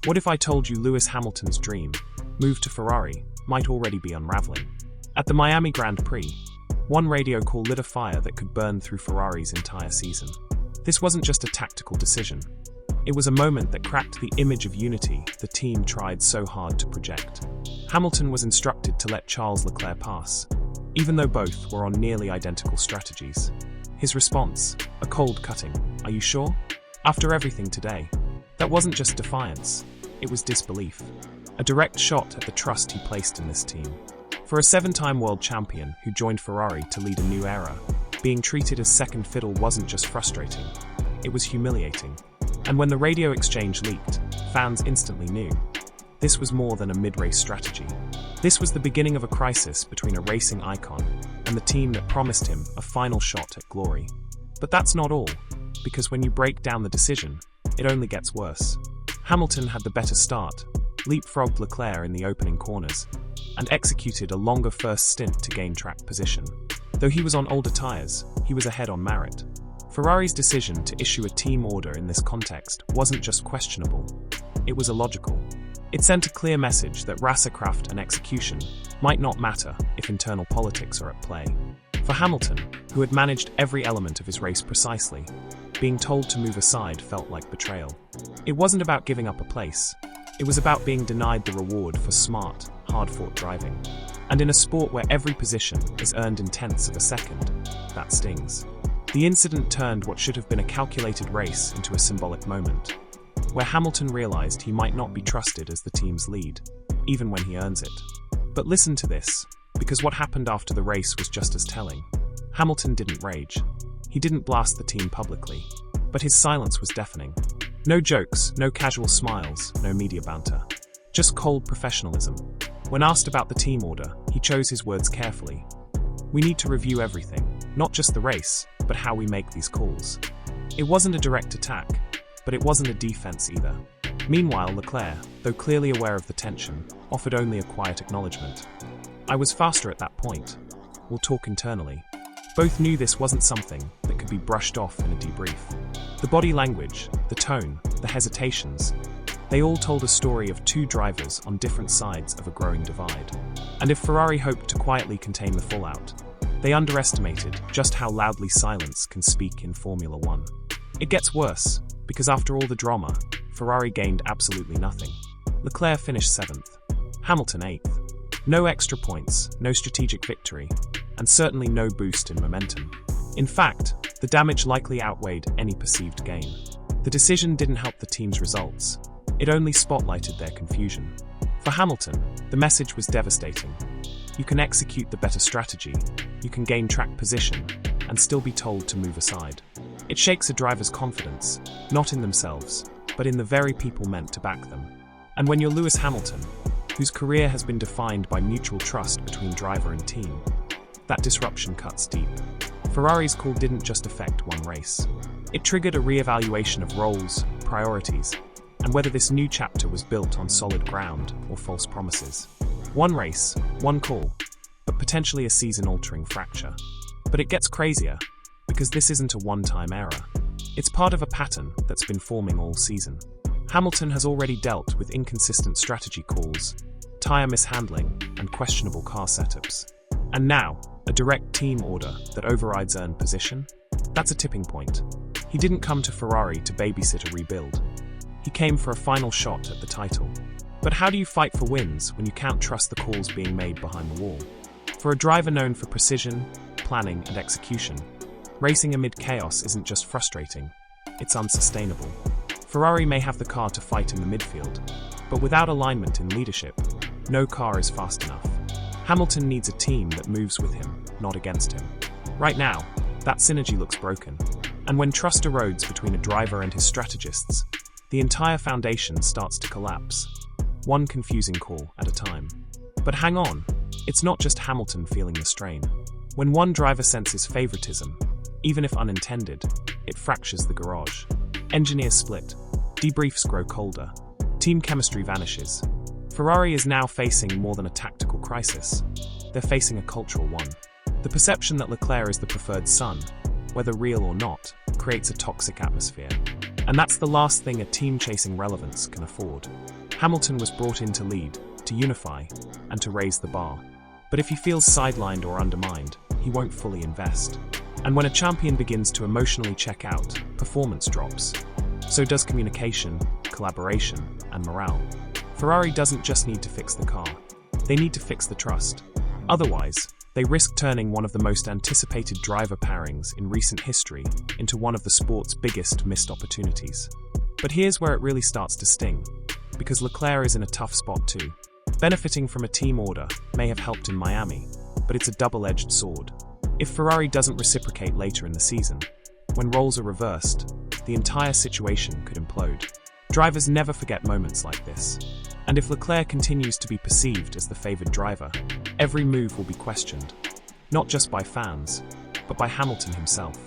What if I told you Lewis Hamilton's dream, move to Ferrari, might already be unraveling? At the Miami Grand Prix, one radio call lit a fire that could burn through Ferrari's entire season. This wasn't just a tactical decision. It was a moment that cracked the image of unity the team tried so hard to project. Hamilton was instructed to let Charles Leclerc pass, even though both were on nearly identical strategies. His response, a cold cutting, "Are you sure?" After everything today. That wasn't just defiance, it was disbelief. A direct shot at the trust he placed in this team. For a 7-time world champion who joined Ferrari to lead a new era, being treated as second fiddle wasn't just frustrating, it was humiliating. And when the radio exchange leaked, fans instantly knew. This was more than a mid-race strategy. This was the beginning of a crisis between a racing icon and the team that promised him a final shot at glory. But that's not all, because when you break down the decision, it only gets worse. Hamilton had the better start, leapfrogged Leclerc in the opening corners, and executed a longer first stint to gain track position. Though he was on older tyres, he was ahead on merit. Ferrari's decision to issue a team order in this context wasn't just questionable, it was illogical. It sent a clear message that racercraft and execution might not matter if internal politics are at play. For Hamilton, who had managed every element of his race precisely, being told to move aside felt like betrayal. It wasn't about giving up a place, it was about being denied the reward for smart, hard-fought driving. And in a sport where every position is earned in tenths of a second, that stings. The incident turned what should have been a calculated race into a symbolic moment, where Hamilton realized he might not be trusted as the team's lead, even when he earns it. But listen to this, because what happened after the race was just as telling. Hamilton didn't rage. He didn't blast the team publicly, but his silence was deafening. No jokes, no casual smiles, no media banter. Just cold professionalism. When asked about the team order, he chose his words carefully. "We need to review everything, not just the race, but how we make these calls." It wasn't a direct attack, but it wasn't a defense either. Meanwhile, Leclerc, though clearly aware of the tension, offered only a quiet acknowledgement. "I was faster at that point. We'll talk internally." Both knew this wasn't something that could be brushed off in a debrief. The body language, the tone, the hesitations, they all told a story of two drivers on different sides of a growing divide. And if Ferrari hoped to quietly contain the fallout, they underestimated just how loudly silence can speak in Formula One. It gets worse, because after all the drama, Ferrari gained absolutely nothing. Leclerc finished 7th, Hamilton 8th. No extra points, no strategic victory, and certainly no boost in momentum. In fact, the damage likely outweighed any perceived gain. The decision didn't help the team's results, it only spotlighted their confusion. For Hamilton, the message was devastating. You can execute the better strategy, you can gain track position, and still be told to move aside. It shakes a driver's confidence, not in themselves, but in the very people meant to back them. And when you're Lewis Hamilton, whose career has been defined by mutual trust between driver and team, that disruption cuts deep. Ferrari's call didn't just affect one race. It triggered a re-evaluation of roles, priorities, and whether this new chapter was built on solid ground or false promises. One race, one call, but potentially a season-altering fracture. But it gets crazier, because this isn't a one-time error. It's part of a pattern that's been forming all season. Hamilton has already dealt with inconsistent strategy calls, tyre mishandling, and questionable car setups. And now, a direct team order that overrides earned position? That's a tipping point. He didn't come to Ferrari to babysit a rebuild. He came for a final shot at the title. But how do you fight for wins when you can't trust the calls being made behind the wall? For a driver known for precision, planning, and execution, racing amid chaos isn't just frustrating, it's unsustainable. Ferrari may have the car to fight in the midfield, but without alignment in leadership, no car is fast enough. Hamilton needs a team that moves with him, not against him. Right now, that synergy looks broken, and when trust erodes between a driver and his strategists, the entire foundation starts to collapse, one confusing call at a time. But hang on, it's not just Hamilton feeling the strain. When one driver senses favoritism, even if unintended, it fractures the garage. Engineers split, debriefs grow colder, team chemistry vanishes. Ferrari is now facing more than a tactical crisis. They're facing a cultural one. The perception that Leclerc is the preferred son, whether real or not, creates a toxic atmosphere. And that's the last thing a team chasing relevance can afford. Hamilton was brought in to lead, to unify, and to raise the bar. But if he feels sidelined or undermined, he won't fully invest. And when a champion begins to emotionally check out, performance drops. So does communication, collaboration, and morale. Ferrari doesn't just need to fix the car. They need to fix the trust. Otherwise, they risk turning one of the most anticipated driver pairings in recent history into one of the sport's biggest missed opportunities. But here's where it really starts to sting, because Leclerc is in a tough spot too. Benefiting from a team order may have helped in Miami, but it's a double-edged sword. If Ferrari doesn't reciprocate later in the season, when roles are reversed, the entire situation could implode. Drivers never forget moments like this. And if Leclerc continues to be perceived as the favoured driver, every move will be questioned, not just by fans, but by Hamilton himself.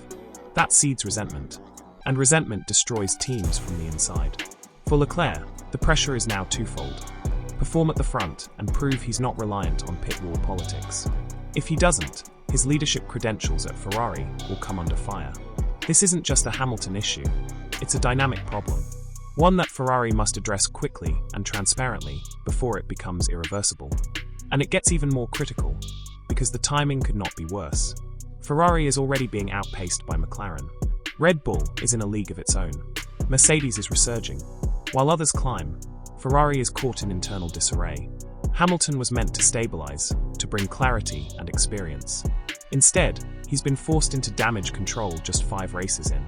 That seeds resentment, and resentment destroys teams from the inside. For Leclerc, the pressure is now twofold. Perform at the front and prove he's not reliant on pit wall politics. If he doesn't, his leadership credentials at Ferrari will come under fire. This isn't just a Hamilton issue, it's a dynamic problem. One that Ferrari must address quickly and transparently before it becomes irreversible. And it gets even more critical, because the timing could not be worse. Ferrari is already being outpaced by McLaren. Red Bull is in a league of its own. Mercedes is resurging. While others climb, Ferrari is caught in internal disarray. Hamilton was meant to stabilize, to bring clarity and experience. Instead, he's been forced into damage control just 5 races in.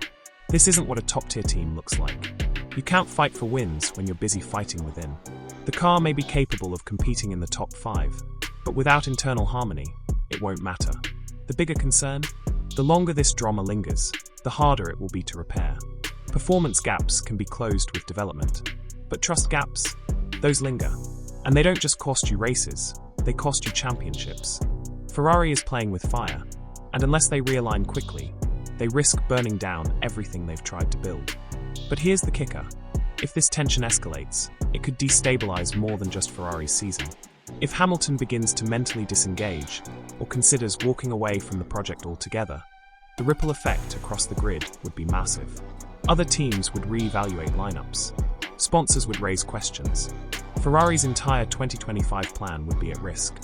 This isn't what a top-tier team looks like. You can't fight for wins when you're busy fighting within. The car may be capable of competing in the top 5, but without internal harmony, it won't matter. The bigger concern? The longer this drama lingers, the harder it will be to repair. Performance gaps can be closed with development, but trust gaps? Those linger. And they don't just cost you races, they cost you championships. Ferrari is playing with fire, and unless they realign quickly, they risk burning down everything they've tried to build. But here's the kicker. If this tension escalates, it could destabilize more than just Ferrari's season. If Hamilton begins to mentally disengage, or considers walking away from the project altogether, the ripple effect across the grid would be massive. Other teams would reevaluate lineups. Sponsors would raise questions. Ferrari's entire 2025 plan would be at risk.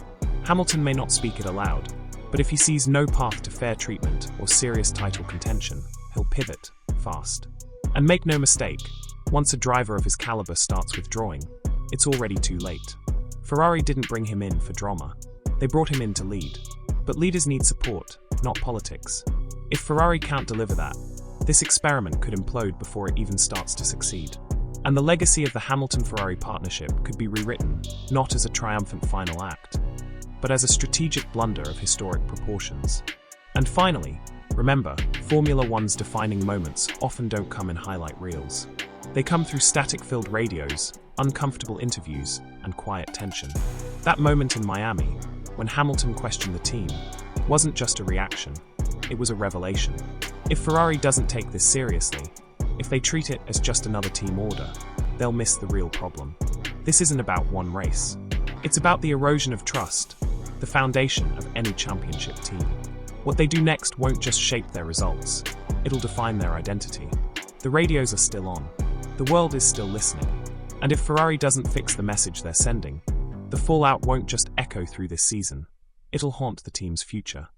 Hamilton may not speak it aloud, but if he sees no path to fair treatment or serious title contention, he'll pivot fast. And make no mistake, once a driver of his caliber starts withdrawing, it's already too late. Ferrari didn't bring him in for drama. They brought him in to lead. But leaders need support, not politics. If Ferrari can't deliver that, this experiment could implode before it even starts to succeed. And the legacy of the Hamilton-Ferrari partnership could be rewritten, not as a triumphant final act, but as a strategic blunder of historic proportions. And finally, remember, Formula One's defining moments often don't come in highlight reels. They come through static-filled radios, uncomfortable interviews, and quiet tension. That moment in Miami, when Hamilton questioned the team, wasn't just a reaction, it was a revelation. If Ferrari doesn't take this seriously, if they treat it as just another team order, they'll miss the real problem. This isn't about one race. It's about the erosion of trust, the foundation of any championship team. What they do next won't just shape their results, it'll define their identity. The radios are still on. The world is still listening. And if Ferrari doesn't fix the message they're sending, the fallout won't just echo through this season. It'll haunt the team's future.